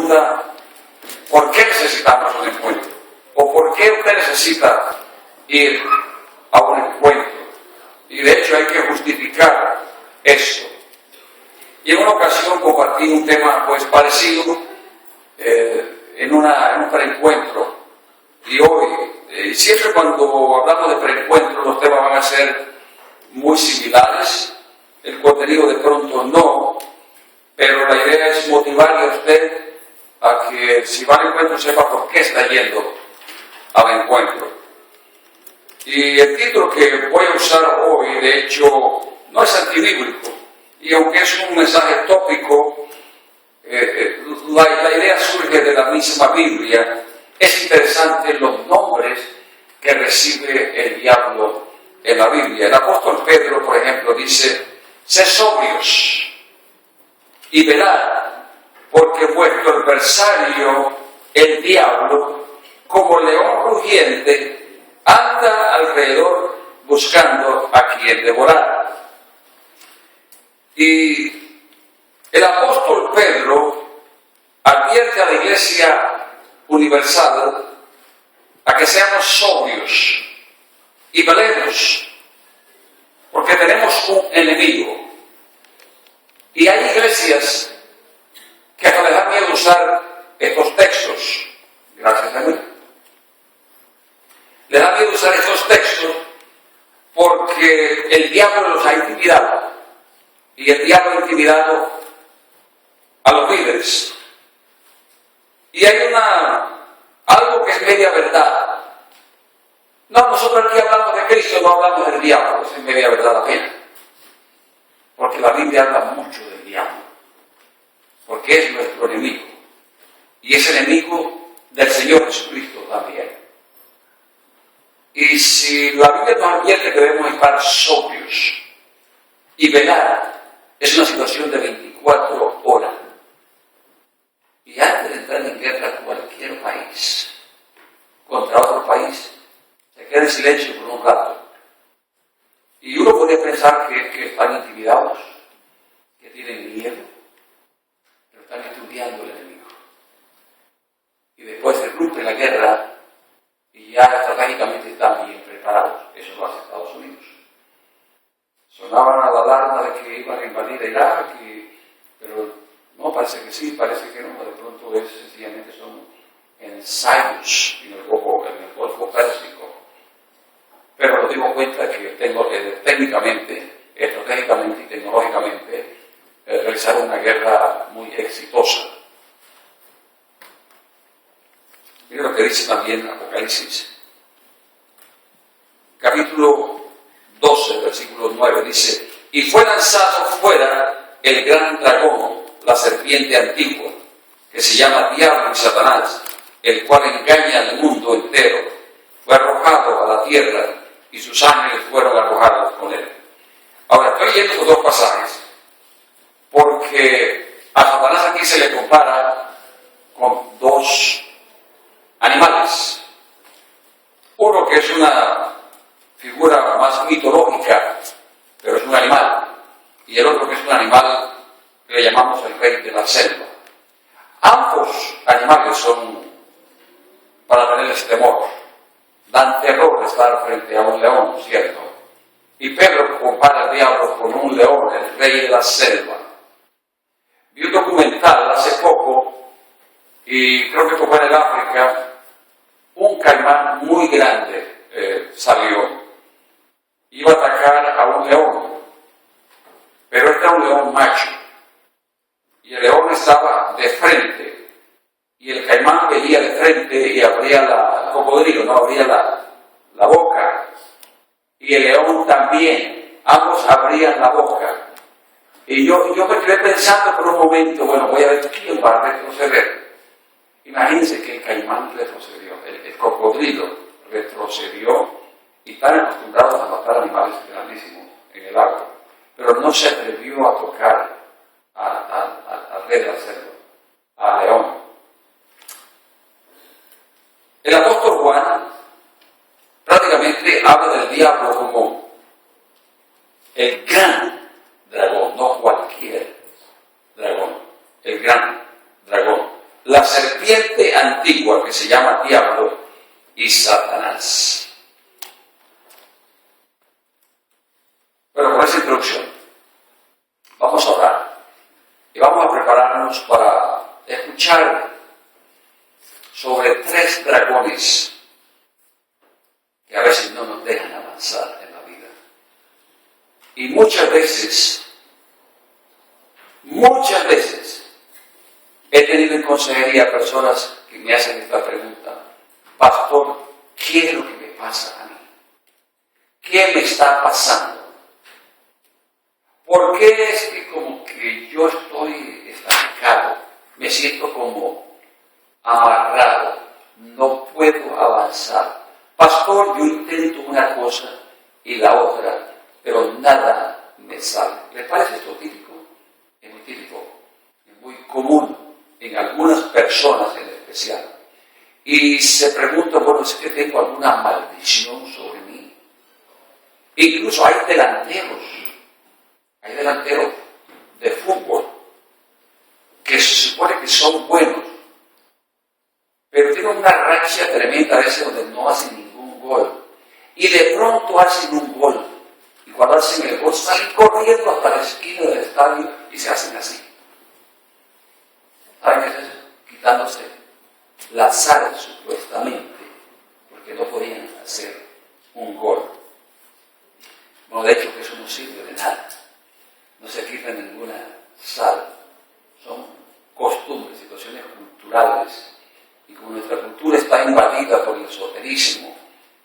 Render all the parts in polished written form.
pregunta, ¿por qué necesitamos un encuentro? ¿O por qué usted necesita ir a un encuentro? Y de hecho hay que justificar eso. Y en una ocasión compartí un tema pues parecido en un preencuentro. Y hoy, siempre cuando hablamos de preencuentro, los temas van a ser muy similares. El contenido de pronto no, pero la idea es motivarle a usted a que si va al encuentro sepa por qué está yendo al encuentro. Y el título que voy a usar hoy, de hecho, no es antibíblico, y aunque es un mensaje tópico, la idea surge de la misma Biblia. Es interesante los nombres que recibe el diablo en la Biblia. El apóstol Pedro, por ejemplo, dice: sed sobrios y velad, porque vuestro adversario, el diablo, como león rugiente, anda alrededor buscando a quien devorar. Y el apóstol Pedro advierte a la Iglesia universal a que seamos sobrios y velemos, porque tenemos un enemigo. Y hay iglesias que hasta les da miedo usar estos textos, gracias a mí. Les da miedo usar estos textos porque el diablo los ha intimidado. Y el diablo ha intimidado a los líderes. Y hay algo que es media verdad. No, nosotros aquí hablamos de Cristo, no hablamos del diablo. Eso es media verdad la pena. Porque la Biblia habla mucho del diablo. Porque es nuestro enemigo. Y es enemigo del Señor Jesucristo también. Y si la Biblia nos advierte que debemos estar sobrios y velar, es una situación de 24 horas. Y antes de entrar en guerra cualquier país contra otro país, se queda en silencio por un rato. Y uno podría pensar que están intimidados, que tienen miedo, pero están estudiando el enemigo. Y después se irrumpe la guerra y ya estratégicamente están bien preparados. Eso lo hace Estados Unidos. Sonaban a la alarma de que iban a invadir Irak, pero no, parece que sí, parece que no. De pronto sencillamente son ensayos en el Golfo Pérsico. Pero nos dimos cuenta que técnicamente, estratégicamente y tecnológicamente realizaron una guerra muy exitosa. Mira lo que dice también Apocalipsis. Capítulo 12, versículo 9, dice: y fue lanzado fuera el gran dragón, la serpiente antigua, que se llama Diablo y Satanás, el cual engaña al mundo entero. Fue arrojado a la tierra y sus ángeles fueron arrojados con él. Ahora, estoy leyendo estos dos pasajes porque a Satanás aquí se le compara con dos animales. Uno que es una figura más mitológica, pero es un animal, y el otro que es un animal que le llamamos el rey de la selva. Ambos animales son para tenerles temor, dan terror estar frente a un león, ¿cierto? Y Pedro compara al diablo con un león, el rey de la selva. Vi un documental hace poco, y creo que fue en el África, un caimán muy grande salió. Iba a atacar a un león, pero este era un león macho, y el león estaba de frente, y el caimán veía de frente y abría el cocodrilo, no abría la boca, y el león también, ambos abrían la boca. Y yo me quedé pensando por un momento, bueno, voy a ver quién va a retroceder. Imagínense que el caimán retrocedió, el cocodrilo retrocedió. Y están acostumbrados a matar animales grandísimos en el agua, pero no se atrevió a tocar al rey del cerdo, al león. El apóstol Juan prácticamente habla del diablo como el gran dragón, no cualquier dragón, el gran dragón. la serpiente antigua que se llama Diablo y Satanás. Pero con esa introducción, vamos a orar y vamos a prepararnos para escuchar sobre 3 dragones que a veces no nos dejan avanzar en la vida. Y muchas veces, he tenido en consejería personas que me hacen esta pregunta: pastor, ¿qué es lo que me pasa a mí? ¿Qué me está pasando? ¿Por qué es que como que yo estoy estancado? Me siento como amarrado, no puedo avanzar. Pastor, yo intento una cosa y la otra, pero nada me sale. ¿Les parece esto típico? Es muy típico, es muy común en algunas personas en especial. Y se pregunta, bueno, ¿es que tengo alguna maldición sobre mí? Incluso hay delanteros de fútbol que se supone que son buenos, pero tienen una racha tremenda a veces donde no hacen ningún gol. Y de pronto hacen un gol. Y cuando hacen el gol salen corriendo hasta la esquina del estadio y se hacen así. ¿Saben qué es eso? Quitándose la sal supuestamente, porque no podían hacer un gol. Bueno, de hecho que eso no sirve de nada. No se quita ninguna sal. Son costumbres, situaciones culturales. Y como nuestra cultura está invadida por el esoterismo,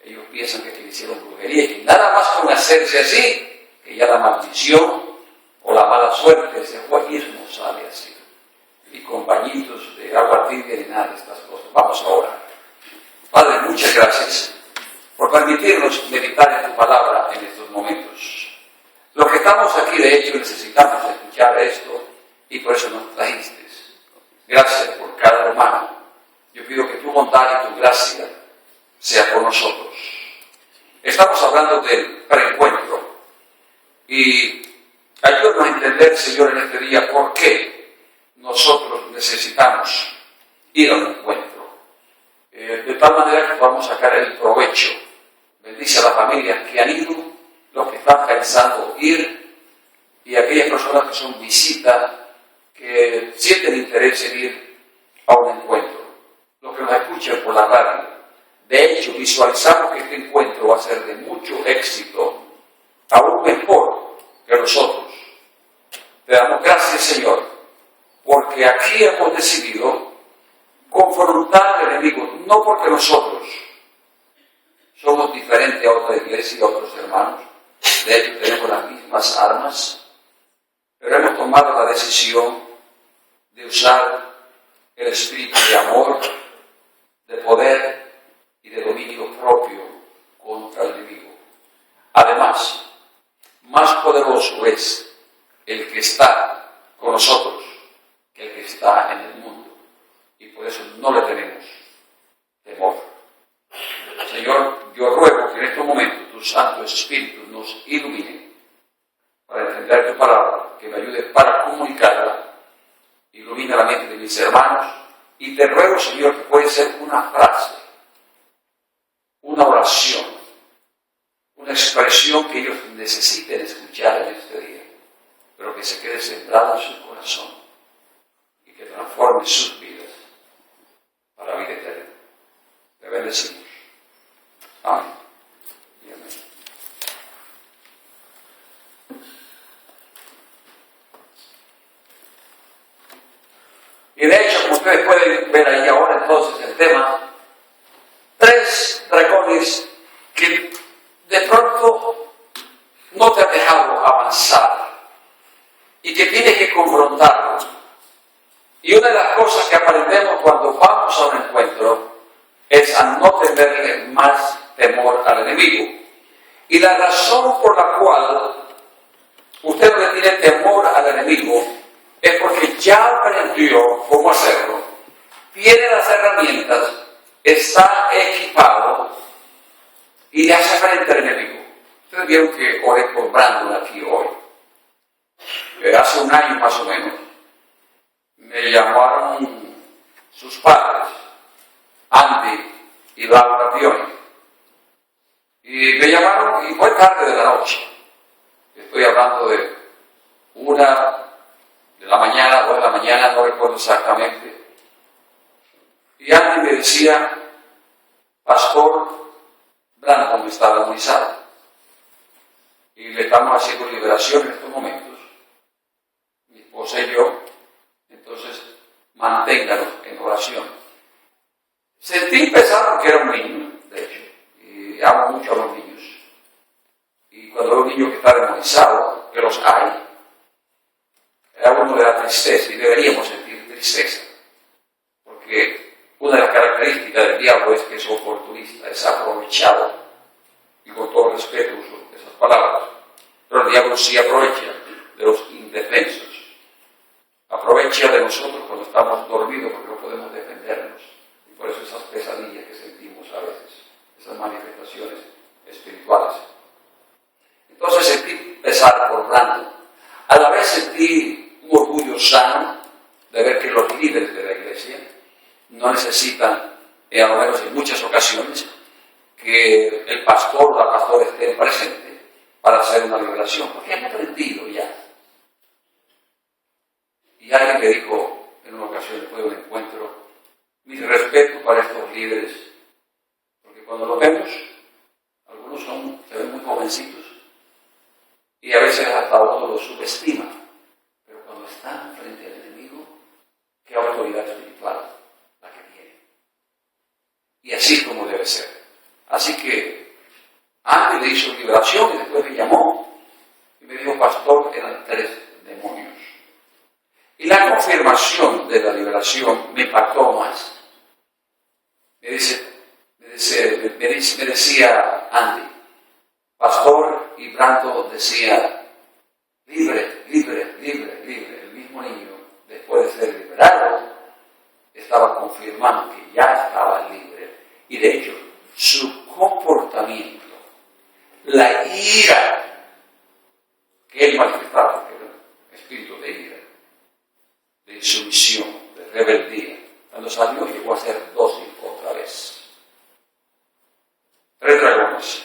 ellos piensan que le hicieron brujería y que nada más con hacerse así, que ya la maldición o la mala suerte se fue y eso no sale así. Y con bañitos de agua tibia y nada de estas cosas. Vamos ahora. Padre, muchas gracias por permitirnos meditar en tu palabra en estos momentos. Los que estamos aquí, de hecho, necesitamos escuchar esto y por eso nos trajiste. Gracias por cada hermano. Yo pido que tu bondad y tu gracia sea con nosotros. Estamos hablando del preencuentro y ayúdanos a entender, Señor, en este día por qué nosotros necesitamos ir a un encuentro. De tal manera que podamos sacar el provecho. Bendice a las familias que han ido, los que están pensando ir y aquellas personas que son visitas, que sienten interés en ir a un encuentro. Los que nos escuchan por la radio. De hecho, visualizamos que este encuentro va a ser de mucho éxito, aún mejor que nosotros. Te damos gracias, Señor, porque aquí hemos decidido confrontar al enemigo, no porque nosotros somos diferentes a otra iglesia y a otros hermanos, de hecho tenemos las mismas armas, pero hemos tomado la decisión de usar el espíritu de amor, de poder y de dominio propio contra el enemigo. Además, más poderoso es el que está con nosotros que el que está en el mundo. Y por eso no le tenemos temor. Señor, yo ruego que en estos momentos tu Santo Espíritu nos ilumine para entender tu palabra, que me ayude para comunicarla. Ilumina la mente de mis hermanos y te ruego, Señor, que puede ser una frase, una oración, una expresión que ellos necesiten escuchar en este día, pero que se quede sembrada en su corazón y que transforme sus vidas para la vida eterna. Te bendecimos. Amén. Y amén. Y de hecho, como ustedes pueden ver ahí ahora entonces el tema, 3 dragones que de pronto no te han dejado avanzar y que tienes que confrontarlos. Y una de las cosas que aprendemos cuando vamos a un encuentro es a no tenerle más temor al enemigo. Y la razón por la cual usted no le tiene temor al enemigo es porque ya aprendió cómo hacerlo, tiene las herramientas, está equipado y le hace frente al enemigo. Ustedes vieron que oré por Brandon aquí hoy. Hace un año más o menos me llamaron lavorazioni. Y me llamaron y fue tarde de la noche. Estoy hablando de 1 de la mañana, 2 de la mañana, no recuerdo exactamente. Y alguien me decía, Pastor Branham está demonizado. Y le estamos haciendo liberación en estos momentos. Mi esposa y yo. Entonces, manténganos en oración. Sentí pensar que era un niño, de hecho. Y amo mucho a los niños. Y cuando veo un niño que está demonizado, que los hay, a uno le da tristeza y deberíamos sentir tristeza. Porque una de las características del diablo es que es oportunista, es aprovechado. Y con todo respeto uso esas palabras. Pero el diablo sí aprovecha de los indefensos. Aprovecha de nosotros cuando estamos dormidos porque no podemos defendernos. Y por eso esas pesadillas que sentimos a veces, esas manifestaciones espirituales. Entonces sentí pesar por Brandon. A la vez sentí un orgullo sano de ver que los líderes de la iglesia no necesitan, a lo menos en muchas ocasiones, que el pastor o la pastora esté presente para hacer una liberación, porque han aprendido ya. Y alguien me dijo en una ocasión después de un encuentro, mi respeto para estos líderes, porque cuando los vemos, algunos se ven muy jovencitos, y a veces hasta uno los subestima, pero cuando están frente al enemigo, qué autoridad espiritual la que tiene. Y así es como debe ser. Así que antes le hizo liberación y después me llamó y me dijo, pastor, eran 3 demonios. Y la confirmación de la liberación me impactó más. Me decía Andy, pastor, y Brando decía, libre, libre, libre, libre. El mismo niño, después de ser liberado, estaba confirmando que ya estaba libre. Y de hecho, su comportamiento, la ira que él manifestaba, que era un espíritu de ira, de insumisión, de rebeldía, cuando salió llegó a ser dócil otra vez. 3 dragones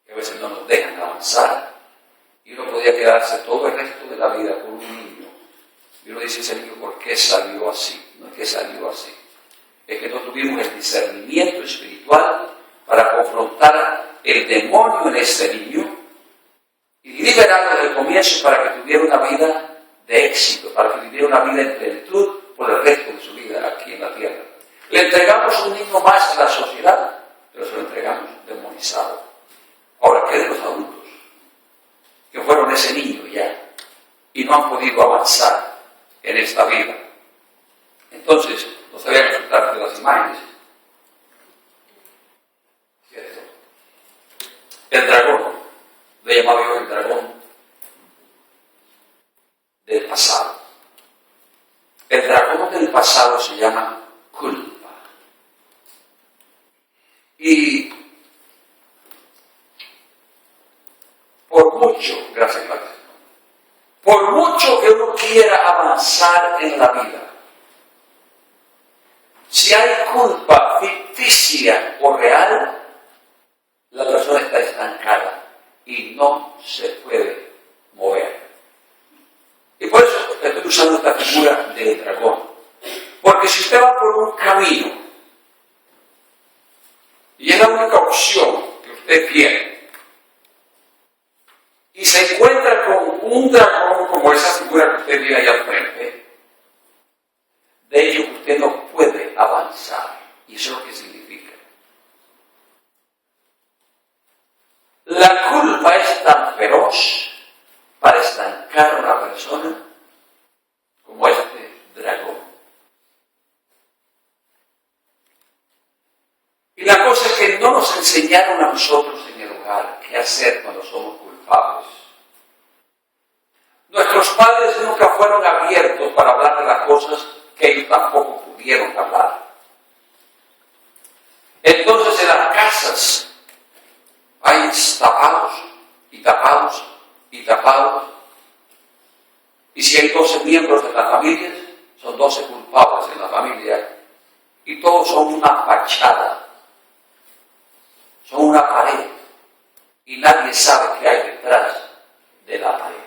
que a veces no nos dejan avanzar y uno podía quedarse todo el resto de la vida con un niño y uno dice, ese niño, ¿por qué salió así? No es que salió así, es que no tuvimos el discernimiento espiritual para confrontar el demonio en ese niño y liberarlo desde el comienzo para que tuviera una vida de éxito, para que viviera una vida en plenitud por el resto de su vida aquí en la tierra. Le entregamos un niño más a la sociedad, pero se lo entregamos demonizado. Ahora, ¿qué de los adultos? Que fueron ese niño ya y no han podido avanzar en esta vida. Entonces, no se vayan a asustar de las imágenes. ¿Cierto? El dragón, le llamaba yo el dragón del pasado. El dragón del pasado se llama culpa. Y por mucho, gracias, por mucho que uno quiera avanzar en la vida, si hay culpa ficticia o real, la persona está estancada y no se puede mover. Y por eso estoy usando esta figura del dragón. Porque si usted va por un camino y es la única opción que usted tiene y se encuentra con un dragón como esa figura que usted tiene ahí al frente, de ello usted no puede avanzar. ¿Y eso es lo que significa? La culpa es tan feroz para estancar a una persona como este dragón. Y la cosa es que no nos enseñaron a nosotros en el hogar qué hacer cuando somos culpables. Nuestros padres nunca fueron abiertos para hablar de las cosas que ellos tampoco pudieron hablar. Entonces en las casas hay tapados y tapados y tapados. Y si hay 12 miembros de la familia, son 12 culpables en la familia. y todos son una fachada, son una pared, y nadie sabe qué hay detrás de la pared.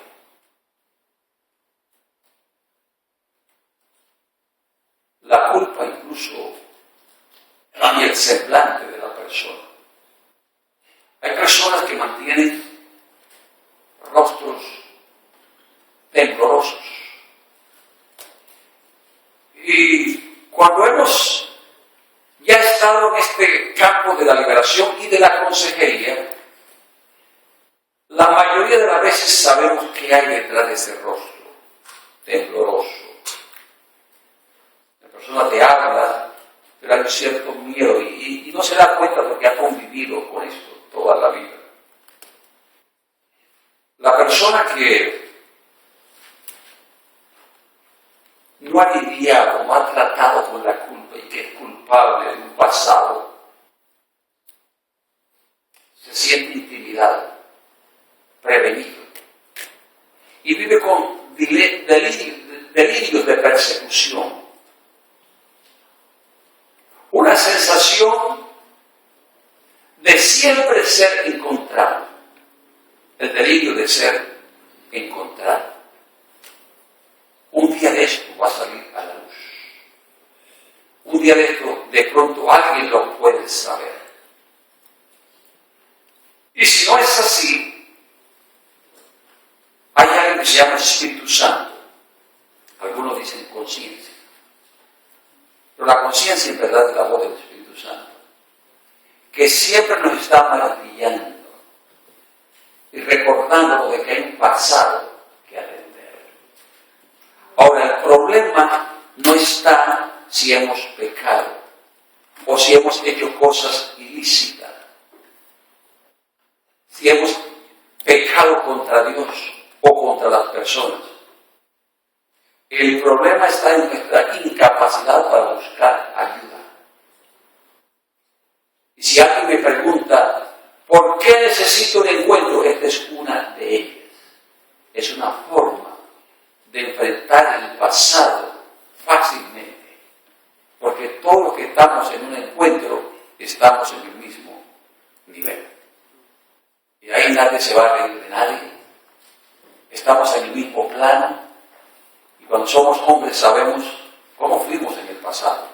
La culpa incluso cambia el semblante de la persona. Hay personas que mantienen rostros temblorosos. Y cuando hemos ya estado en este campo de la liberación y de la consejería, la mayoría de las veces sabemos qué hay detrás de ese rostro tembloroso. La persona te habla, pero hay un cierto miedo y no se da cuenta porque ha convivido con esto toda la vida. La persona que no ha lidiado, no ha tratado con la culpa y que es culpable de un pasado, se siente intimidado, prevenido y vive con delirios de persecución. Una sensación de siempre ser encontrado, el delirio de ser encontrado. Un día de esto va a salir a la luz. Un día de esto, de pronto alguien lo puede saber. Y si no es así, hay algo que se llama Espíritu Santo. Algunos dicen conciencia. Pero la conciencia en verdad es la voz del Espíritu Santo, que siempre nos está maravillando y recordándonos de que hay un pasado que atender. Ahora, el problema no está si hemos pecado o si hemos hecho cosas ilícitas, si hemos pecado contra Dios o contra las personas. El problema está en nuestra incapacidad para buscar ayuda. Y si alguien me pregunta, ¿por qué necesito un encuentro? Esta es una de ellas. Es una forma de enfrentar el pasado fácilmente. Porque todos los que estamos en un encuentro, estamos en el mismo nivel. Y ahí nadie se va a reír de nadie. Estamos en el mismo plano. Y cuando somos hombres sabemos cómo fuimos en el pasado,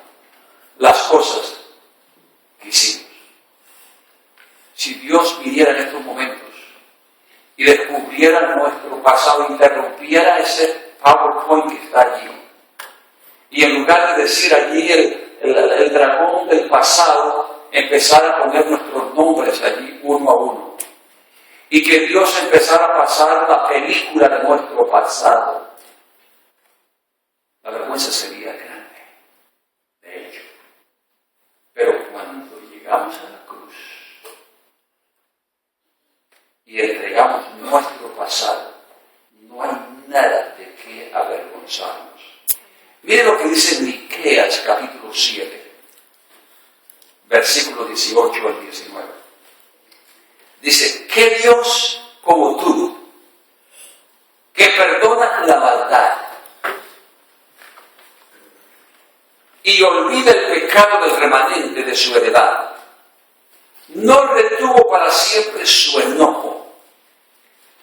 las cosas que hicimos. Si Dios viniera en estos momentos y descubriera nuestro pasado, interrumpiera ese PowerPoint que está allí, y en lugar de decir allí el dragón del pasado, empezara a poner nuestros nombres allí uno a uno, y que Dios empezara a pasar la película de nuestro pasado, la vergüenza sería grande, de hecho. Pero cuando llegamos a la cruz y entregamos nuestro pasado, no hay nada de qué avergonzarnos. Miren lo que dice Miqueas capítulo 7, versículos 18 al 19. Dice, ¿qué Dios como tú, que perdona la maldad y olvida el pecado del remanente de su heredad, no retuvo para siempre su enojo,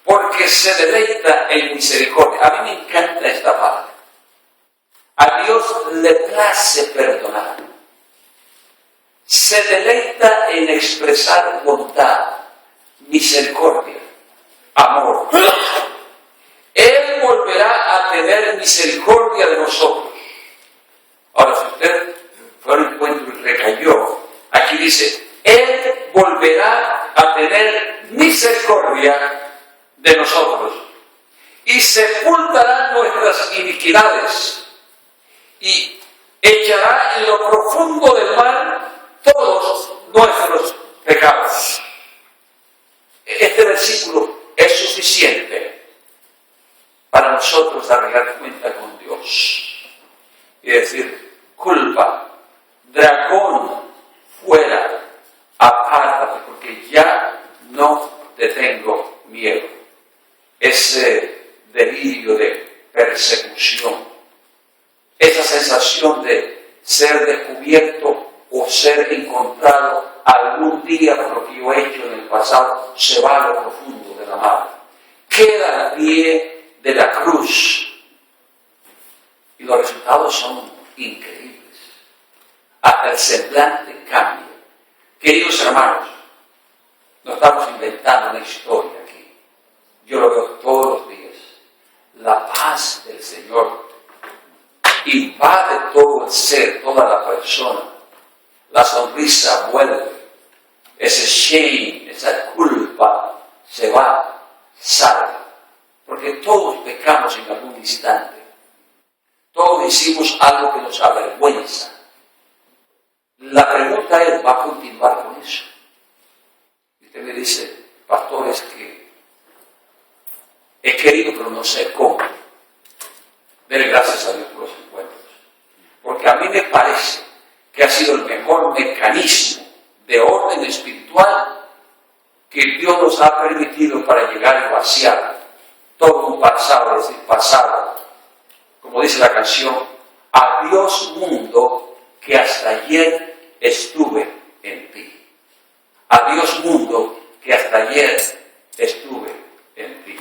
porque se deleita en misericordia? A mí me encanta esta parte. A Dios le place perdonar. Se deleita en expresar bondad, misericordia, amor. Él volverá a tener misericordia de nosotros. Ahora, si usted fue a un encuentro y recayó, aquí dice, Él volverá a tener misericordia de nosotros y sepultará nuestras iniquidades y echará en lo profundo del mar todos nuestros pecados. Este versículo es suficiente para nosotros arreglar cuenta con Dios y decir, culpa, dragón, fuera, apártate, porque ya no te tengo miedo. Ese delirio de persecución, esa sensación de ser descubierto o ser encontrado algún día por lo que yo he hecho en el pasado, se va a lo profundo de la madre. Queda al pie de la cruz. Y los resultados son increíbles. Hasta el semblante cambia. Queridos hermanos, no estamos inventando una historia aquí. Yo lo veo todos los días. La paz del Señor invade todo el ser, toda la persona. La sonrisa vuelve. Ese shame, esa culpa se va, sale. Porque todos pecamos en algún instante. Todos hicimos algo que nos avergüenza. La pregunta es, ¿va a continuar con eso? Y usted me dice, pastor, es que he querido, pero no sé cómo. Dele gracias a Dios por los encuentros. Porque a mí me parece que ha sido el mejor mecanismo de orden espiritual que Dios nos ha permitido para llegar y vaciar todo un pasado, es decir, pasado. Como dice la canción, adiós mundo que hasta ayer estuve en ti. Adiós mundo que hasta ayer estuve en ti.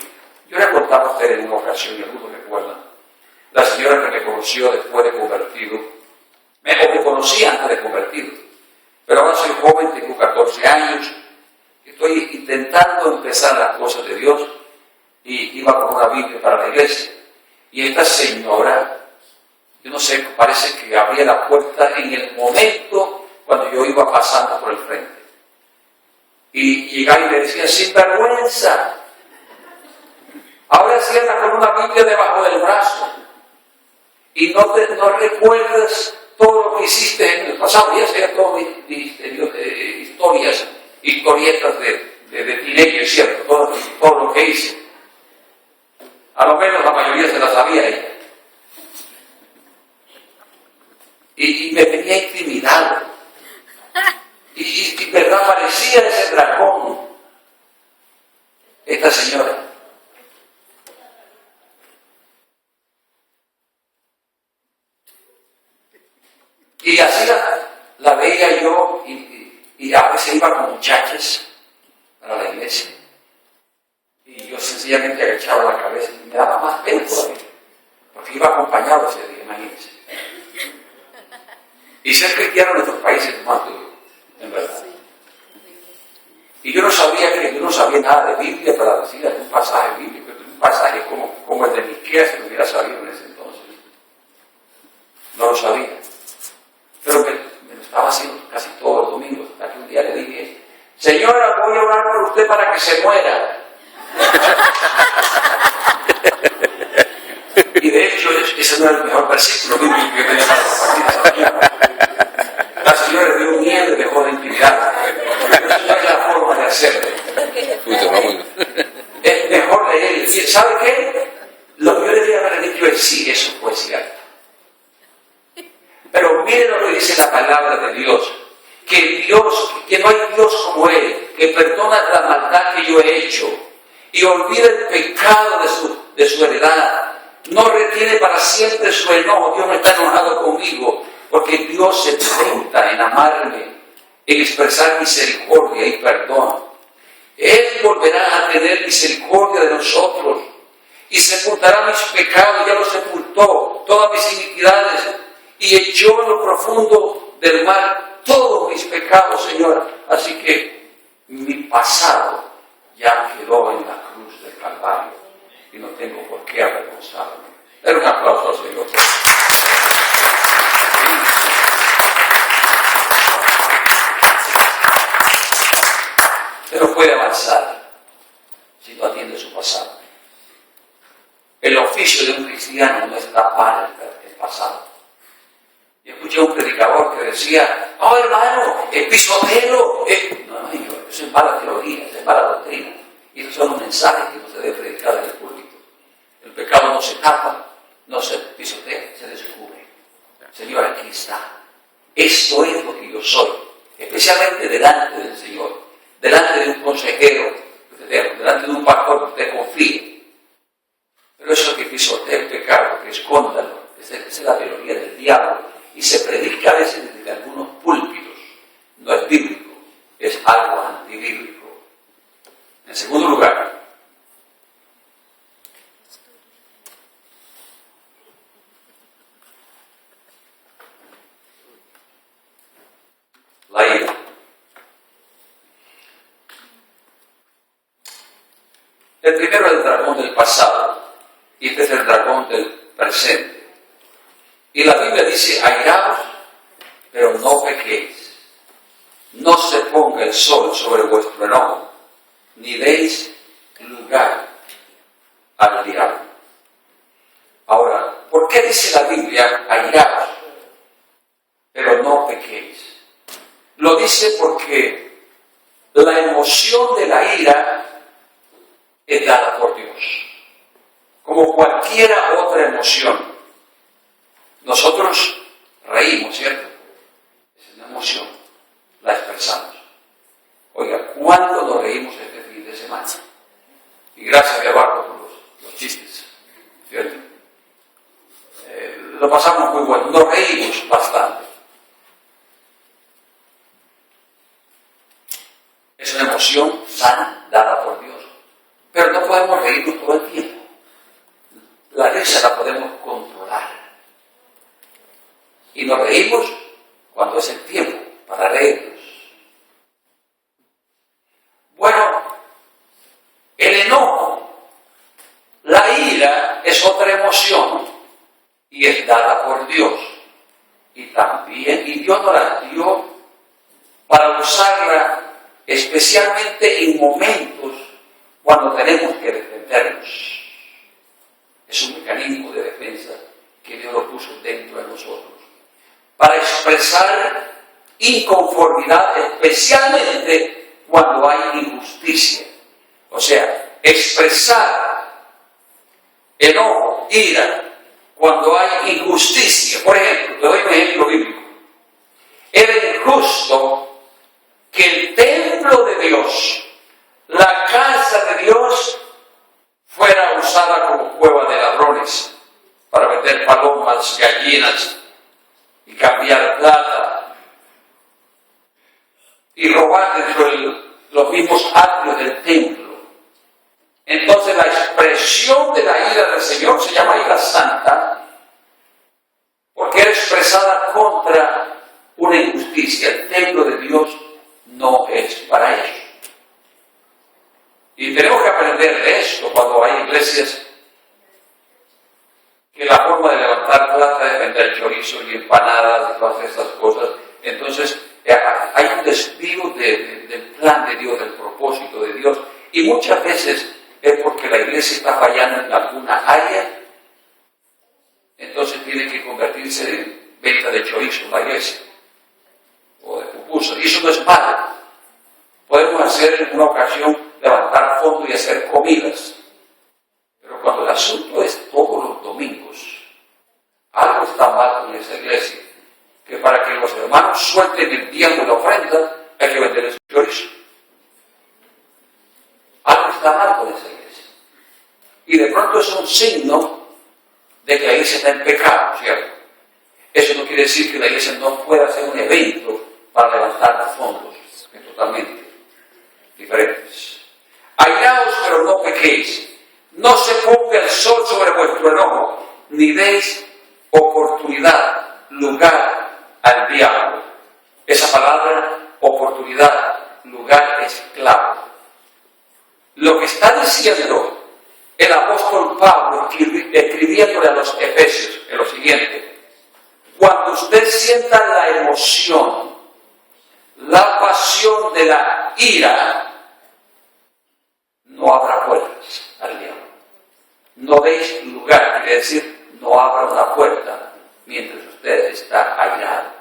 Yo le he contado a ustedes en una ocasión, y algunos recuerdan, la señora que me conoció después de convertido, o me conocía antes de convertido, pero ahora soy joven, tengo 14 años, estoy intentando empezar las cosas de Dios, y iba con una Biblia para la iglesia. Y esta señora, yo no sé, parece que abría la puerta en el momento cuando yo iba pasando por el frente. Y llegaba y le decía, sin vergüenza, ahora cierra con una Biblia debajo del brazo. Y no recuerdas todo lo que hiciste en el pasado. Ya sea todo historietas de teenager, ¿cierto? Todo lo que hice. A lo menos la mayoría se la sabía ella. Y me tenía intimidado. Y verdad, parecía ese dragón. Esta señora. Y así la veía yo, y a veces iba con muchachas para la iglesia. Y yo sencillamente agachaba la cabeza y me daba más pena todavía, porque iba acompañado ese día, imagínense. Y ser cristiano en nuestros países es más duro, en verdad. Y yo no sabía nada de Biblia para decir algún pasaje bíblico, un pasaje como el de Miqueas, si me hubiera sabido en ese entonces. No lo sabía. Pero me lo estaba haciendo casi todos los domingos, hasta que un día le dije, señora, voy a orar por usted para que se muera. Y de hecho, ese no era el mejor versículo bíblico que tenía para compartir. La señora le dio miedo y dejó de intimidar. Esa es la forma de hacerlo. Es mejor leer. ¿Sabe qué? Lo que yo le debía haber dicho es sí, eso fue cierto. Pero miren lo que dice la palabra de Dios. Que no hay Dios como Él, que perdona la maldad que yo he hecho y olvida el pecado de su heredad. No retiene para siempre su enojo. Dios no está enojado conmigo, porque Dios se deleita en amarme, en expresar misericordia y perdón. Él volverá a tener misericordia de nosotros y sepultará mis pecados, ya los sepultó, todas mis iniquidades, y echó en lo profundo del mar todos mis pecados, Señor. Así que mi pasado ya quedó en la cruz del Calvario y no tengo por qué avergonzarme. Dale un aplauso al Señor. Usted no puede avanzar si no atiende su pasado. El oficio de un cristiano no es tapar el pasado. Yo escuché a un predicador que decía, oh hermano, el pisotero. No, eso es mala teoría, eso es mala doctrina. Y esos son los mensajes que no se debe predicar en el púlpito. El pecado no se tapa, no se pisotea, se descubre. Señor, aquí está. Esto es lo que yo soy, especialmente delante del Señor, delante de un consejero, delante de un pastor que usted confíe. Pero eso que pisotea el pecado, que escóndalo, esa es la teoría del diablo. Y se predica predica a veces desde algunos púlpitos. No es bíblico, es algo antibíblico. En segundo lugar, la ira. El primero es el dragón del pasado y este es el dragón del presente. Y la Biblia dice, airaos, pero no pequéis. No se ponga el sol sobre vuestro enojo, ni deis lugar al diablo. Ahora, ¿por qué dice la Biblia, airaos, pero no pequéis? Lo dice porque la emoción de la ira es dada por Dios, como cualquiera otra emoción. Nosotros reímos, ¿cierto? Es una emoción, la expresamos. Oiga, ¿cuánto nos reímos este fin de semana? Y gracias a Eduardo por los chistes, ¿cierto? Lo pasamos muy bueno, nos reímos bastante. Es una emoción sana, dada por Dios. Pero no podemos reírnos todo el tiempo. La risa la podemos controlar. Y nos reímos cuando es el tiempo para reírnos. Bueno, el enojo, la ira es otra emoción y es dada por Dios. Y Dios nos la dio para usarla especialmente en momentos cuando tenemos que defendernos. Es un mecanismo de defensa que Dios lo puso dentro de nosotros para expresar inconformidad, especialmente cuando hay injusticia. O sea, expresar enojo, ira, cuando hay injusticia. Por ejemplo, te doy un ejemplo bíblico. Era injusto que el templo de Dios, la casa de Dios, fuera usada como cueva de ladrones para meter palomas, gallinas y cambiar plata y robar dentro de los mismos atrios del templo. Entonces la expresión de la ira del Señor se llama ira santa porque era expresada contra una injusticia. El templo de Dios no es para eso. Y tenemos que aprender de esto cuando hay iglesias que la forma de levantar plata es vender chorizo y empanadas y todas estas cosas. Entonces hay un desvío del plan de Dios, del propósito de Dios. Y muchas veces es porque la iglesia está fallando en alguna área. Entonces tiene que convertirse en venta de chorizo en la iglesia. O de pupusas. Y eso no es malo. Podemos hacer en una ocasión levantar fondos y hacer comidas. Pero cuando el asunto es todos los domingos, algo está mal con esa iglesia, que para que los hermanos suelten el diezmo de la ofrenda, hay que vender el chorizo. Algo está mal con esa iglesia. Y de pronto es un signo de que la iglesia está en pecado, ¿cierto? Eso no quiere decir que la iglesia no pueda hacer un evento para levantar fondos, que es totalmente diferentes. Airaos, pero no pequéis. No se ponga el sol sobre vuestro enojo, ni deis oportunidad, lugar al diablo. Esa palabra, oportunidad, lugar, es clave. Lo que está diciendo el apóstol Pablo, escribiéndole a los Efesios, es lo siguiente: cuando usted sienta la emoción, la pasión de la ira, no habrá puertas al diablo. No deis lugar, quiere decir, no abra una puerta mientras usted está airado.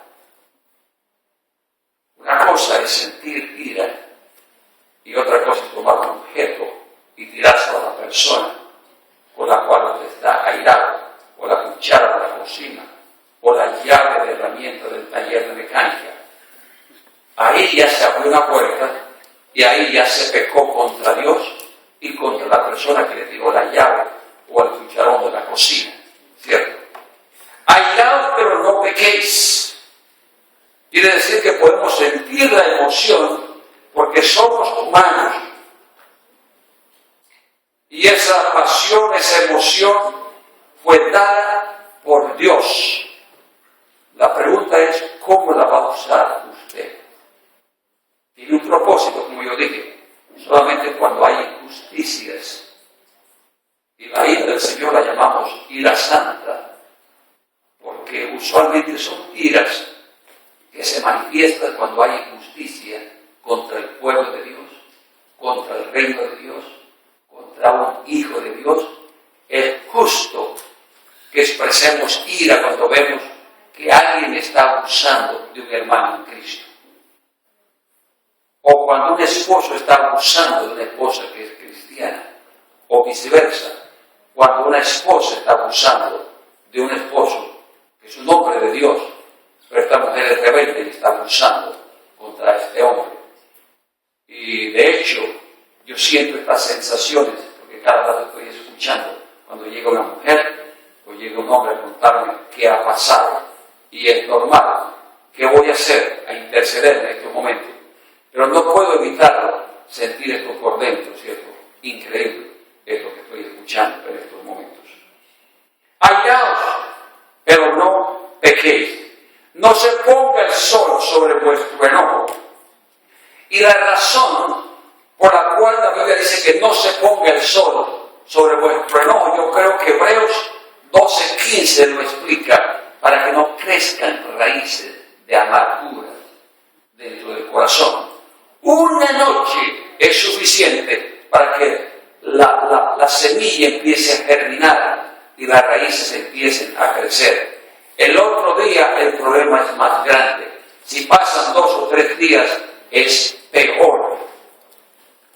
Una cosa es sentir ira y otra cosa es tomar un objeto y tirárselo a la persona con la cual usted está airado, o la cuchara de la cocina, o la llave de herramienta del taller de mecánica. Ahí ya se abrió una puerta y ahí ya se pecó contra Dios y contra la persona que le tiró la llave o el cucharón de la cocina, ¿cierto? Airaos, pero no pequéis. Quiere decir que podemos sentir la emoción porque somos humanos. Y esa pasión, esa emoción fue dada por Dios. La pregunta es, ¿cómo la va a usar usted? Tiene un propósito, como yo dije, solamente cuando hay injusticias. Y la ira del Señor la llamamos ira santa, porque usualmente son iras que se manifiestan cuando hay injusticia contra el pueblo de Dios, contra el reino de Dios, contra un hijo de Dios. Es justo que expresemos ira cuando vemos que alguien está abusando de un hermano en Cristo. O cuando un esposo está abusando de una esposa que es cristiana. O viceversa. Cuando una esposa está abusando de un esposo que es un hombre de Dios, pero esta mujer es rebelde y está abusando contra este hombre. Y de hecho, yo siento estas sensaciones, porque cada rato estoy escuchando cuando llega una mujer o llega un hombre a contarme qué ha pasado. Y es normal. ¿Qué voy a hacer? A interceder en estos momentos. Pero no puedo evitarlo, sentir esto por dentro, ¿cierto? Increíble es lo que estoy escuchando en estos momentos. Airaos, pero no pequéis. No se ponga el sol sobre vuestro enojo. Y la razón por la cual la Biblia dice que no se ponga el sol sobre vuestro enojo, yo creo que Hebreos 12:15 lo explica, para que no crezcan raíces de amargura dentro del corazón. Una noche es suficiente para que la semilla empiece a germinar y las raíces empiecen a crecer. El otro día el problema es más grande. Si pasan 2 o 3 días es peor.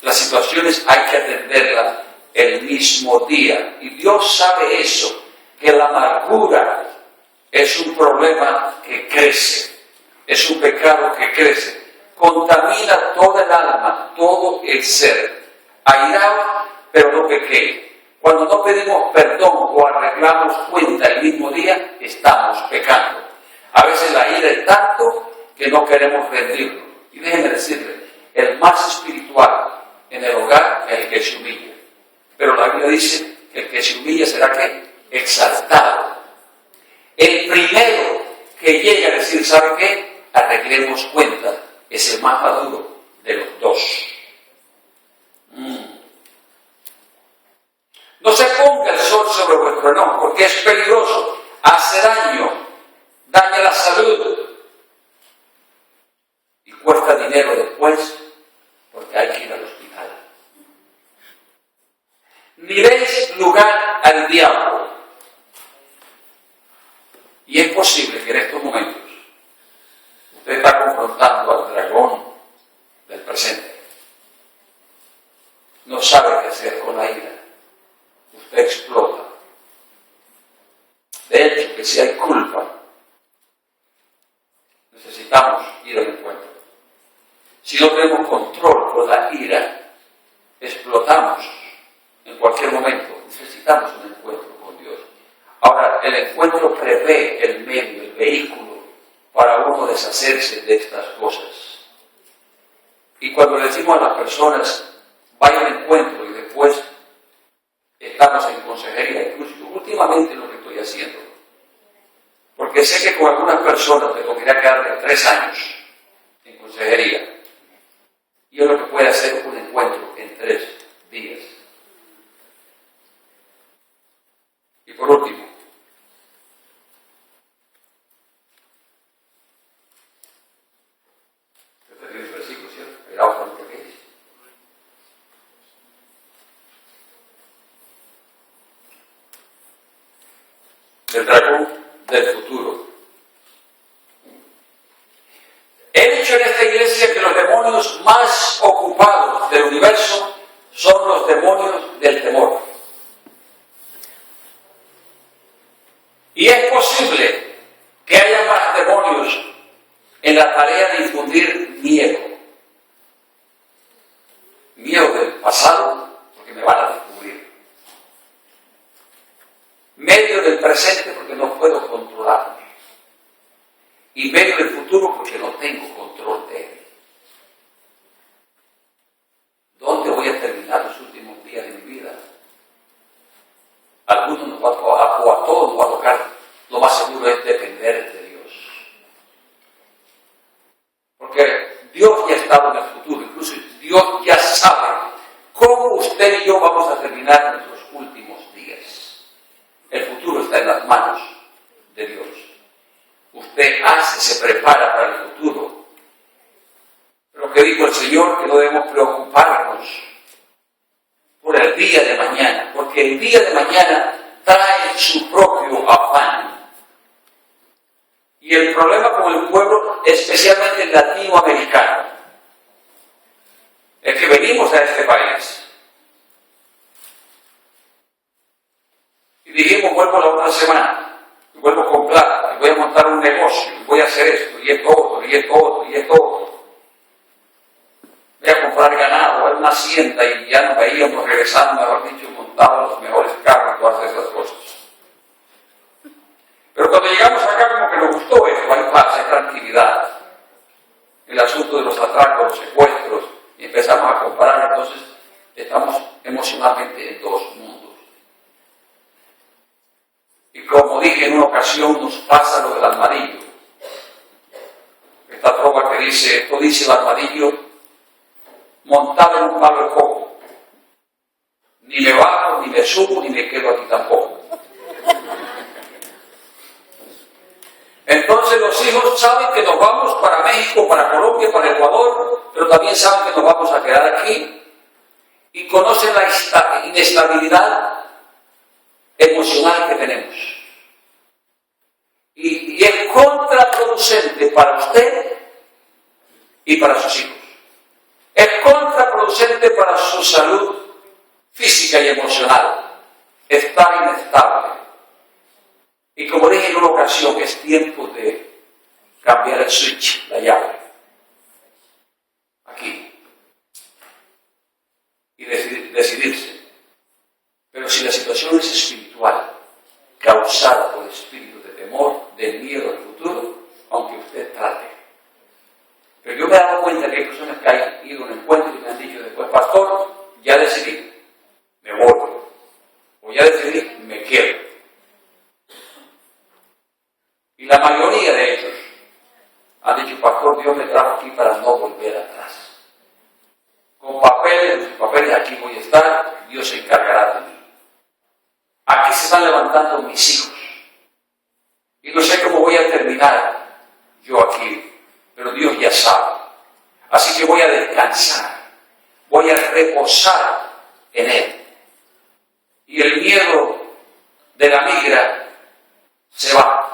Las situaciones hay que atenderlas el mismo día. Y Dios sabe eso, que la amargura es un problema que crece, es un pecado que crece, contamina toda el alma, todo el ser. Airaos, pero no pequéis. Cuando no pedimos perdón o arreglamos cuenta el mismo día, estamos pecando. A veces la ira es tanto que no queremos rendirlo. Y déjenme decirle, el más espiritual en el hogar es el que se humilla. Pero la Biblia dice que el que se humilla será ¿qué? Exaltado. El primero que llega a decir, ¿sabe qué? Arreglemos cuenta, es el más maduro de los dos. No se ponga el sol sobre vuestro enojo, porque es peligroso, hace daño, daña la salud y cuesta dinero después, porque hay que ir al hospital. Ni deis lugar al diablo. Y es posible que en estos momentos usted está confrontando al dragón del presente. No sabe qué hacer con la ira. Usted explota. De hecho, que si hay culpa, necesitamos ir al encuentro. Si no tenemos control con la ira, explotamos en cualquier momento. Necesitamos un encuentro con Dios. Ahora, el encuentro prevé el medio, el vehículo para uno deshacerse de estas cosas. Y cuando le decimos a las personas, vaya al encuentro y después estamos en consejería, incluso últimamente lo que estoy haciendo, porque sé que con algunas personas me tocaría quedarme 3 años en consejería, y es lo que puede hacer un encuentro en 3 días. Y por último, este es el versículo, ¿cierto? El autor que dice. El dragón del futuro. He dicho en esta iglesia que los demonios más ocupados del universo son los demonios del temor. Y es posible que haya más demonios en la tarea de infundir miedo. Miedo del pasado, porque me van a descubrir. Medio del presente, porque no puedo controlarme. Y medio del futuro, porque no terminar nuestros últimos días. El futuro está en las manos de Dios. Usted se prepara para el futuro. Pero que dijo el Señor, que no debemos preocuparnos por el día de mañana, porque el día de mañana trae su propio afán. Y el problema con el pueblo, especialmente el latinoamericano, es que venimos a este país y dijimos, vuelvo la otra semana, y vuelvo con plata, y voy a montar un negocio, y voy a hacer esto, y esto otro, y esto otro, y esto otro. Voy a comprar ganado, a una hacienda, y ya nos veíamos regresando, haber dicho, montados los mejores carros, todas esas cosas. Pero cuando llegamos acá, como que nos gustó esto, hay paz, hay tranquilidad. El asunto de los atracos, los secuestros, y empezamos a comparar, entonces estamos emocionalmente en dos mundos. Y como dije en una ocasión, nos pasa lo del armadillo. Esta trova que dice, esto dice el armadillo, montado en un palo de coco. Ni me bajo, ni me subo, ni me quedo aquí tampoco. Entonces los hijos saben que nos vamos para México, para Colombia, para Ecuador, pero también saben que nos vamos a quedar aquí y conocen la inestabilidad emocional que tenemos. Y es contraproducente para usted y para sus hijos. Es contraproducente para su salud física y emocional. Está inestable. Y como dije en una ocasión, es tiempo de cambiar el switch, la llave. Aquí. Y decidirse. Pero si la situación es espiritual, causada por espíritu de temor, de miedo al futuro, aunque usted trate. Pero yo me he dado cuenta que hay personas que han ido a un encuentro y me han dicho después, pastor, ya decidí, me voy. O ya decidí, me quedo. Y la mayoría de ellos han dicho, pastor, Dios me trajo aquí para no volver atrás. Con papeles, aquí voy a estar, Dios se encargará de mí. Aquí se están levantando mis hijos. Y no sé cómo voy a terminar yo aquí, pero Dios ya sabe. Así que voy a descansar, voy a reposar en Él. Y el miedo de la migra se va.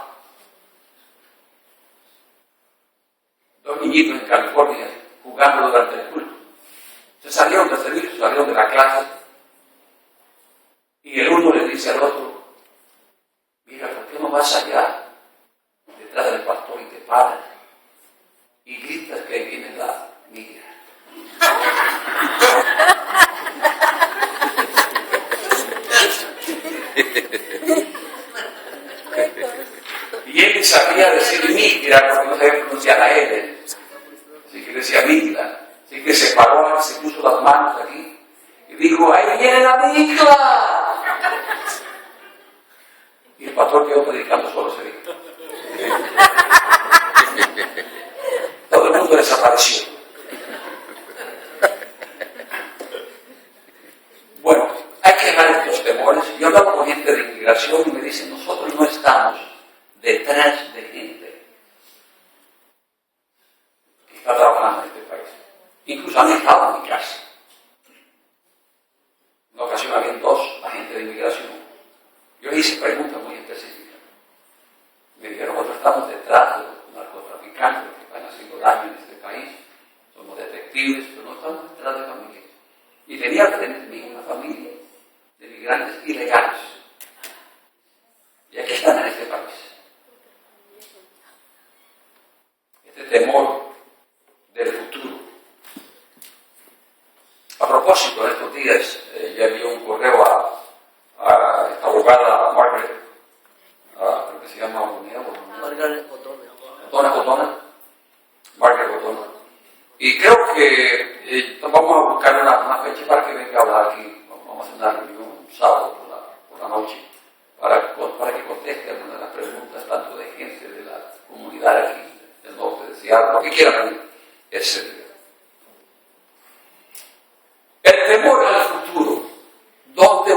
Dos niñitos en California jugando durante el culto. Se salieron del servicio, salieron de la clase. Y el uno le dice al otro, mira, ¿por qué no vas allá detrás del pastor y te paras y gritas que ahí viene la migra? Y él sabía decir migra porque no sabía pronunciar la L. Así que decía migra. Así que se paró, se puso las manos aquí y dijo, ahí viene la migra. Y el pastor quedó predicando solo ese día. Todo el mundo desapareció. Bueno, hay que dejar estos temores. Yo hablaba con gente de inmigración y me dicen, nosotros no estamos detrás de gente que está trabajando en este país. Incluso han estado en mi casa. En una ocasión habían dos agentes de inmigración. Yo hice preguntas muy específicas. Me dijeron, nosotros estamos detrás de los narcotraficantes que están haciendo daño en este país. Somos detectives, pero no estamos detrás de familias. Y tenía frente a mí una familia de migrantes ilegales. Y aquí están en este país. Este temor del futuro. A propósito, en estos días ya envió un correo a esta abogada Margaret, creo que se llama Margaret O'Donnell. Margaret O'Donnell. Y creo que vamos a buscar una fecha para que venga a hablar aquí. Vamos a hacer una reunión un sábado por la noche para que conteste algunas de las preguntas, tanto de gente de la comunidad aquí del norte de Seattle, lo que quieran venir ese día. El temor al futuro, ¿dónde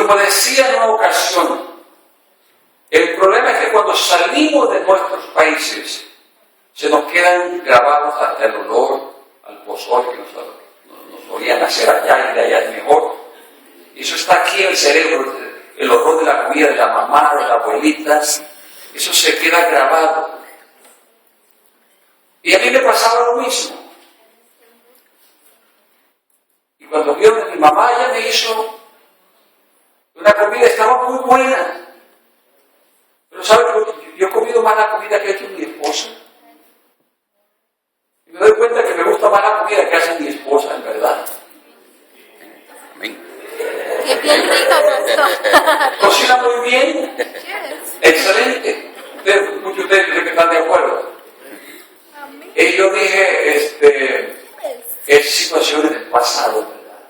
como decía en una ocasión, el problema es que cuando salimos de nuestros países, se nos quedan grabados hasta el olor al pozole que nos solían hacer allá y de allá es mejor. Y eso está aquí en el cerebro, el olor de la comida de la mamá, de la abuelita, eso se queda grabado. Y a mí me pasaba lo mismo. Y cuando vio que mi mamá ya me hizo una comida, estaba muy buena. Pero ¿sabe que yo he comido más la comida que ha hecho mi esposa? Y me doy cuenta que me gusta más la comida que hace mi esposa, en verdad. Amén. Es bien rico, pastor. Cocina muy bien. Excelente. Muchos de ustedes dicen que están de acuerdo. Y yo dije, es situaciones del pasado, ¿verdad?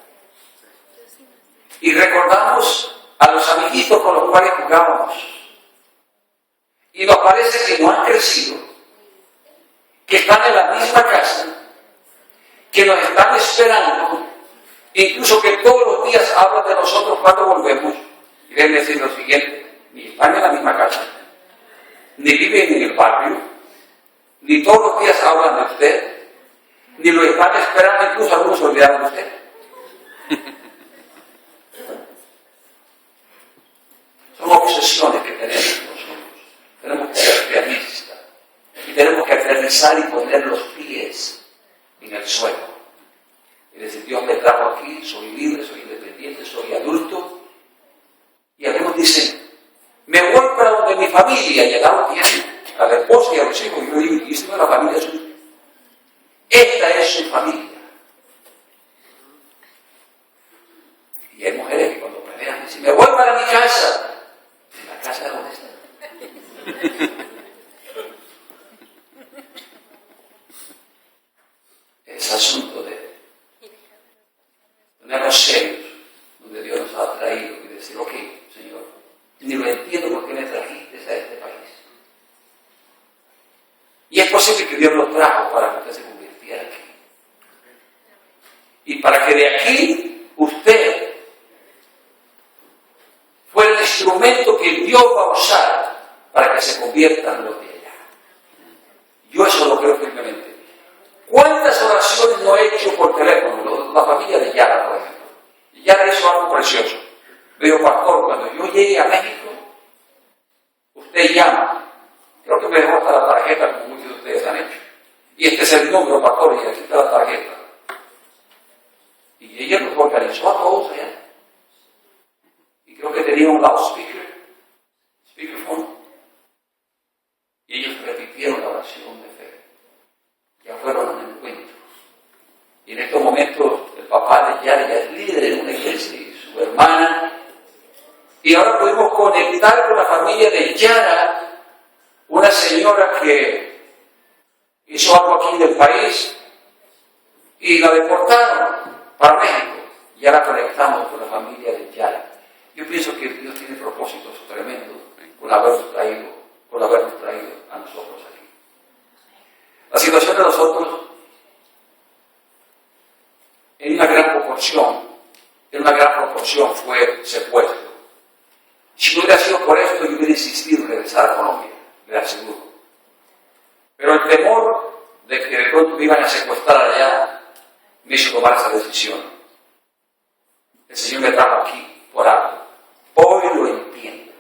Y recordamos a los amiguitos con los cuales jugábamos. Y nos parece que no han crecido, que están en la misma casa, que nos están esperando, incluso que todos los días hablan de nosotros cuando volvemos. Y deben decir lo siguiente: ni están en la misma casa, ni viven en el barrio, ni todos los días hablan de usted, ni lo están esperando, incluso algunos se olvidaron de usted. Son obsesiones que tenemos nosotros. Tenemos que ser realistas y tenemos que aterrizar y poner los pies en el suelo. Y decir: Dios me trajo aquí, soy libre, soy independiente, soy adulto. Y algunos dicen: me voy para donde mi familia, y allá lo tienen, a la esposa y a los hijos. Y yo digo: ¿y esta no es la familia suya? Esta es su familia. Y hay mujeres que cuando pelean dicen: me voy para mi casa. ¿En la casa de dónde está? Es asunto de ponernos serios, donde Dios nos ha traído, y decir: ok, Señor, ni lo entiendo por qué me trajiste a este país. Y es posible que Dios lo trajo para que usted se convirtiera aquí. Y para que de aquí usted fuera el instrumento que Dios va a usar para que se conviertan los de allá. Yo eso lo creo firmemente. ¿Cuántas oraciones no he hecho por teléfono? La familia de Yara, por ejemplo. Y Yara hizo algo precioso. Me dijo: pastor, cuando yo llegue a México, usted llama. Creo que me dejó hasta la tarjeta, como muchos de ustedes han hecho. Y este es el número, pastor, y aquí está la tarjeta. Y ella nos organizó a todos allá. Y creo que tenía un speakerphone. Y ellos repitieron la oración de fe. Ya fueron al encuentro. Y en estos momentos el papá de Yara ya es líder de una iglesia y su hermana. Y ahora pudimos conectar con la familia de Yara, una señora que hizo algo aquí en el país y la deportaron para México. Ya la conectamos con la familia de Yara. Yo pienso que Dios tiene propósitos tremendos con habernos traído a nosotros aquí. La situación de nosotros, en una gran proporción fue secuestro. Si no hubiera sido por esto, yo hubiera insistido en regresar a Colombia, le aseguro. Pero el temor de que de pronto me iban a secuestrar allá me hizo tomar esa decisión. El Señor me trajo aquí por algo. Hoy lo entiendo.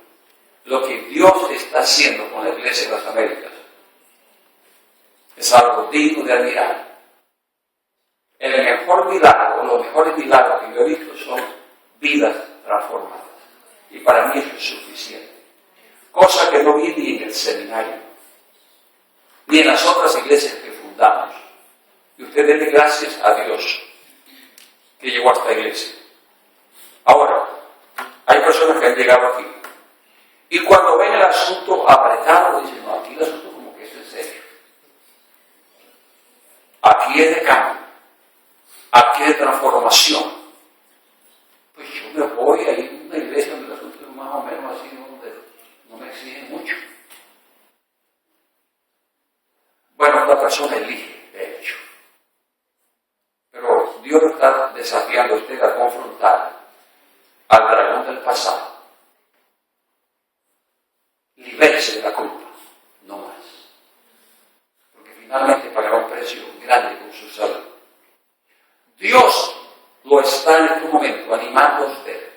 Lo que Dios está haciendo con la Iglesia de las Américas es algo digno de admirar. El mejor milagro, o los mejores milagros que yo he visto son vidas transformadas. Y para mí eso es suficiente. Cosa que no vi ni en el seminario, ni en las otras iglesias que fundamos. Y usted debe gracias a Dios que llegó a esta iglesia. Ahora, hay personas que han llegado aquí y cuando ven el asunto apretado dicen: no, aquí el asunto como que eso es serio. Aquí es de cambio, aquí es de transformación. Pues yo me voy a ir a una iglesia donde el asunto es más o menos así, donde no me exigen mucho. Bueno, la persona elige, de hecho. Pero Dios lo está desafiando a usted a confrontar al dragón del pasado está en este momento animando a usted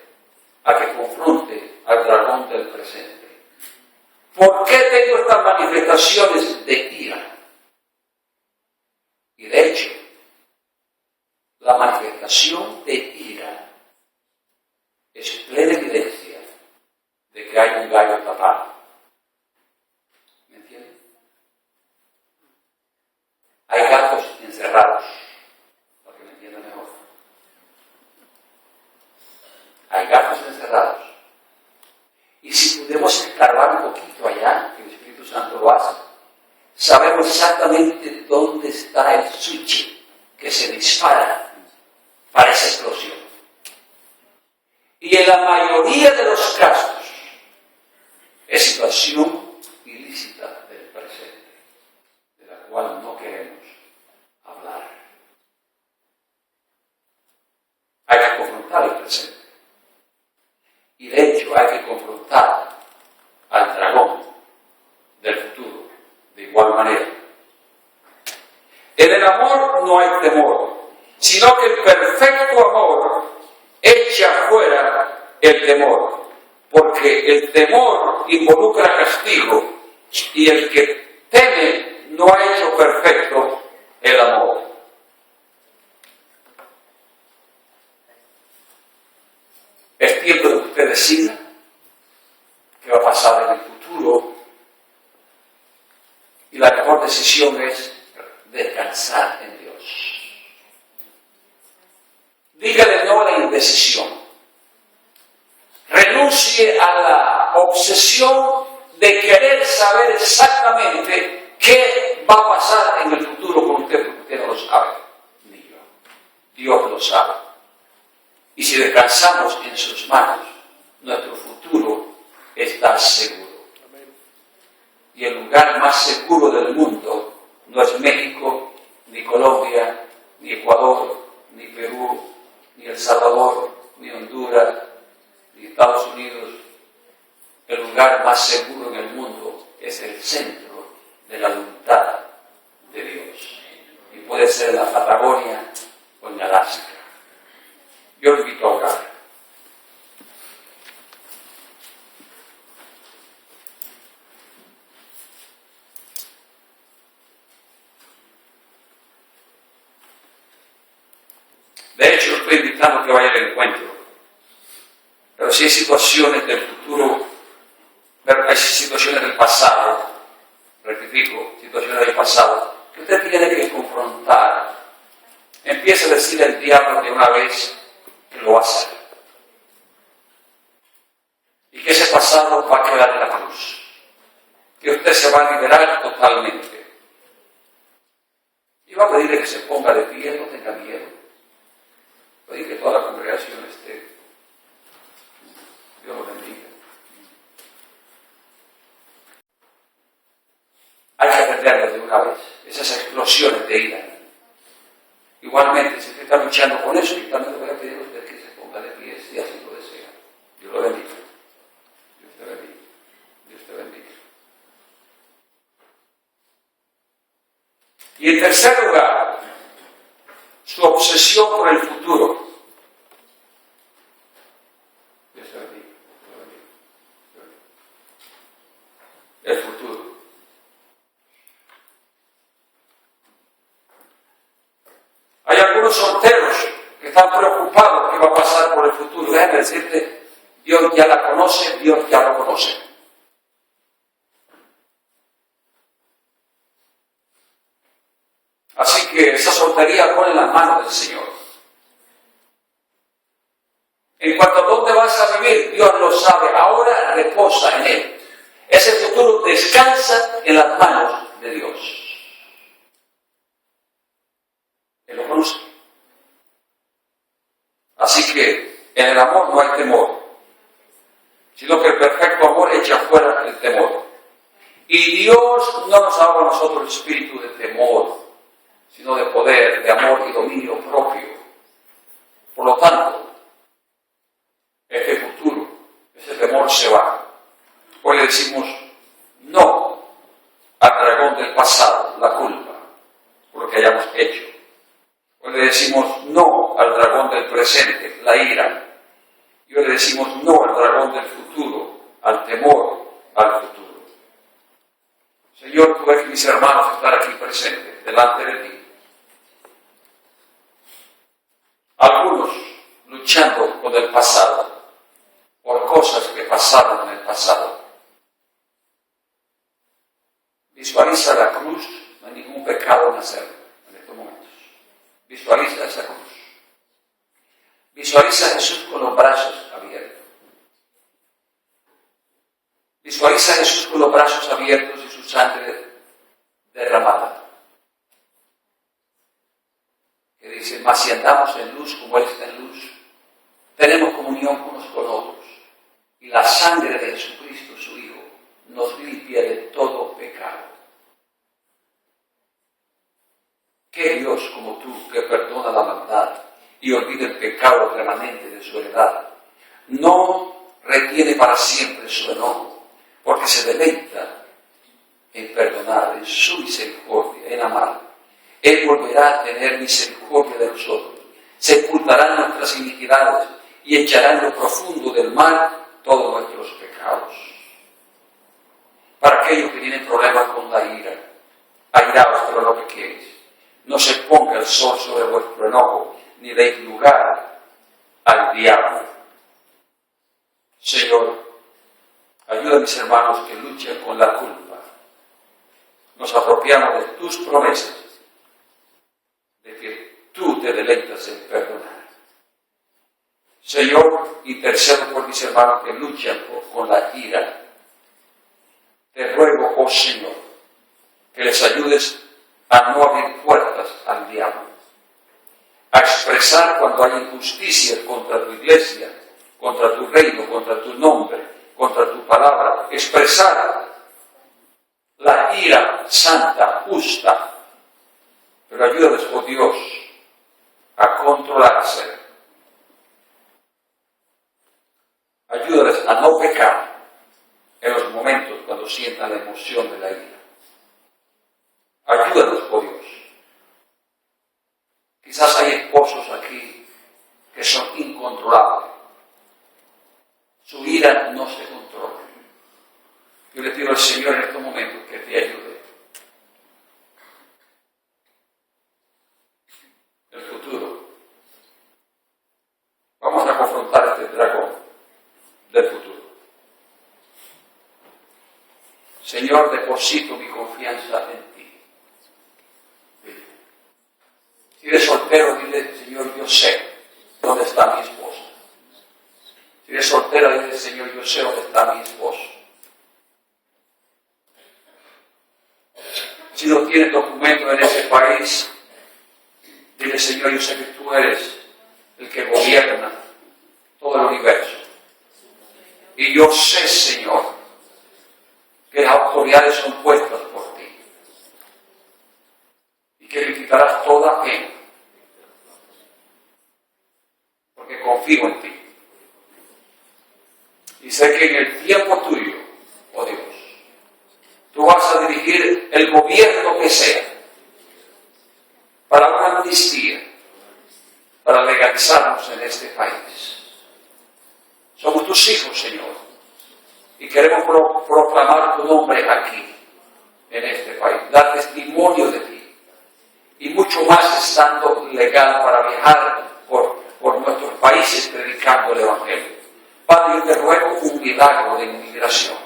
a que confronte al dragón del presente. ¿Por qué tengo estas manifestaciones de ira? Y de hecho, la manifestación de ira es plena evidencia de que hay un gallo tapado. ¿Me entienden? Hay gatos encerrados, para que me entiendan mejor. Hay gatos encerrados. Y si podemos escarbar un poquito allá, que el Espíritu Santo lo hace, sabemos exactamente dónde está el switch que se dispara para esa explosión. Y en la mayoría de los casos es situación ilícita del presente, de la cual no queremos hablar. Hay que confrontar el presente. Y de hecho hay que confrontar al dragón del futuro de igual manera. En el amor no hay temor, sino que el perfecto amor echa fuera el temor, porque el temor involucra castigo y el que teme no ha hecho perfecto el amor. Es tiempo de que usted decida qué va a pasar en el futuro y la mejor decisión es descansar en Dios. Dígale no a la indecisión. Renuncie a la obsesión de querer saber exactamente qué va a pasar en el futuro con usted, porque usted no lo sabe, ni yo. Dios lo sabe. Y si descansamos en sus manos, nuestro futuro está seguro. Y el lugar más seguro del mundo no es México, ni Colombia, ni Ecuador, ni Perú, ni El Salvador, ni Honduras, ni Estados Unidos. El lugar más seguro en el mundo es el centro de la voluntad de Dios. Y puede ser en la Patagonia o en Alaska. Yo lo invito a orar. De hecho, estoy invitando a que vaya al encuentro. Pero si hay situaciones del futuro, pero hay situaciones del pasado, rectifico, situaciones del pasado, que usted tiene que confrontar. Empieza a decirle al diablo de una vez que lo va a hacer. Y que ese pasado va a quedar en la cruz. Que usted se va a liberar totalmente. Y va a pedirle que se ponga de pie, no tenga miedo. Pedir que toda la congregación esté. Dios lo bendiga. Hay que aprenderlo de una vez, esas explosiones de ira. Igualmente, si usted está luchando con eso, yo también le voy a pedir a usted que se ponga de pie, si así lo desea. Dios lo bendiga. Dios te bendiga. Dios te bendiga. Y en tercer lugar, su obsesión por el futuro. Dios te bendiga. Dios te bendiga. El futuro. Hay algunos solteros que están preocupados qué va a pasar por el futuro. Déjame decirte, Dios ya la conoce, Dios ya lo conoce. Así que esa soltería pone en las manos del Señor. En cuanto a dónde vas a vivir, Dios lo sabe. Ahora reposa en Él. Ese futuro descansa en las manos de Dios. Él lo conoce. Así que en el amor no hay temor, sino que el perfecto amor echa fuera el temor. Y Dios no nos ha dado a nosotros el espíritu de temor, sino de poder, de amor y dominio propio. Por lo tanto, este futuro, ese temor se va. Hoy le decimos no al dragón del pasado, la culpa, por lo que hayamos hecho. Hoy le decimos no al dragón dragón del presente, la ira. Y hoy le decimos no al dragón del futuro, al temor al futuro. Señor, tú ves que mis hermanos están aquí presentes, delante de ti. Algunos luchando con el pasado, por cosas que pasaron en el pasado. Visualiza la cruz, no hay ningún pecado en hacerlo en estos momentos. Visualiza esa cruz. Visualiza a Jesús con los brazos abiertos. Visualiza a Jesús con los brazos abiertos y su sangre derramada. Que dice, mas si andamos en luz como Él está en luz, tenemos comunión unos con otros. Y la sangre de Jesucristo, su Hijo, nos limpia de todo pecado. ¿Qué Dios como tú que perdona la maldad y olvida el pecado remanente de su heredad? No retiene para siempre su enojo, porque se deleita en perdonar, en su misericordia, en amar. Él volverá a tener misericordia de nosotros, sepultará nuestras iniquidades y echará en lo profundo del mar todos nuestros pecados. Para aquellos que tienen problemas con la ira, airaos, pero no pequéis. No se ponga el sol sobre vuestro enojo, ni deis lugar al diablo. Señor, ayuda a mis hermanos que luchan con la culpa. Nos apropiamos de tus promesas, de que tú te deleitas en perdonar. Señor, intercedo por mis hermanos que luchan con la ira. Te ruego, oh Señor, que les ayudes a no abrir puertas al diablo, a expresar cuando hay injusticia contra tu iglesia, contra tu reino, contra tu nombre, contra tu palabra, expresar la ira santa, justa, pero ayúdales, oh Dios, a controlarse. Ayúdales a no pecar en los momentos cuando sientan la emoción de la ira. Ayúdanos, oh Dios. Quizás hay esposos aquí que son incontrolables. Su ira no se controla. Yo le pido al Señor en estos momentos que te ayude. El futuro. Vamos a confrontar este dragón del futuro. Señor, deposito mi confianza en ti. Si eres soltero, dile, Señor, yo sé dónde está mi esposa. Si eres soltera, dile, Señor, yo sé dónde está mi esposo. Si no tienes documento en ese país, dile, Señor, yo sé que tú eres el que gobierna todo el universo. Y yo sé, Señor, que las autoridades son puestas por ti. Y que le quitarás toda pena. Porque confío en ti. Y sé que en el tiempo tuyo, oh Dios, tú vas a dirigir el gobierno que sea para una amnistía, para legalizarnos en este país. Somos tus hijos, Señor, y queremos proclamar tu nombre aquí, en este país, dar testimonio de ti, y mucho más estando legal para viajar por nuestros países predicando el Evangelio. Padre, yo te ruego un milagro de inmigración.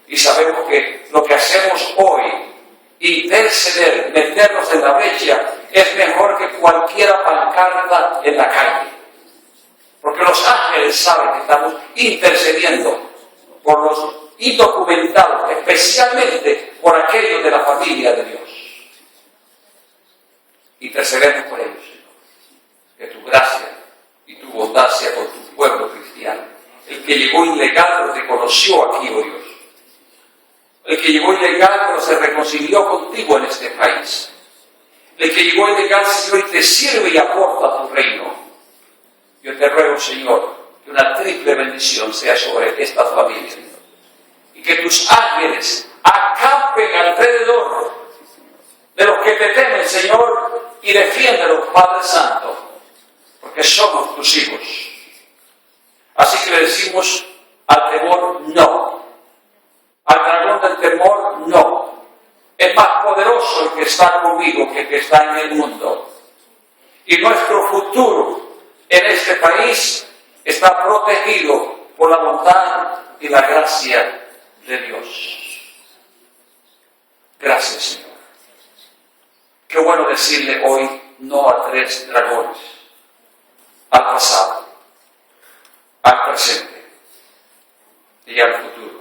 Y sabemos que lo que hacemos hoy, interceder, meternos en la brecha, es mejor que cualquier pancarta en la calle. Porque los ángeles saben que estamos intercediendo por los indocumentados, especialmente por aquellos de la familia de Dios. Intercedemos por ellos, Señor. Que tu gracia y tu bondad sea con tu pueblo cristiano. El que llegó ilegal pero te conoció aquí, oh Dios. El que llegó ilegal pero se reconcilió contigo en este país. El que llegó ilegal, Señor, y te sirve y aporta a tu reino. Yo te ruego, Señor, que una triple bendición sea sobre esta familia. Y que tus ángeles acampen alrededor de los que te temen, Señor, y defiéndelos, Padre Santo. porque somos tus hijos. Así que le decimos al temor no, al dragón del temor no. Es más poderoso el que está conmigo que el que está en el mundo. Y nuestro futuro en este país está protegido por la bondad y la gracia de Dios. Gracias, Señor. Qué bueno decirle hoy no a 3 dragones, al pasado, al presente y al futuro.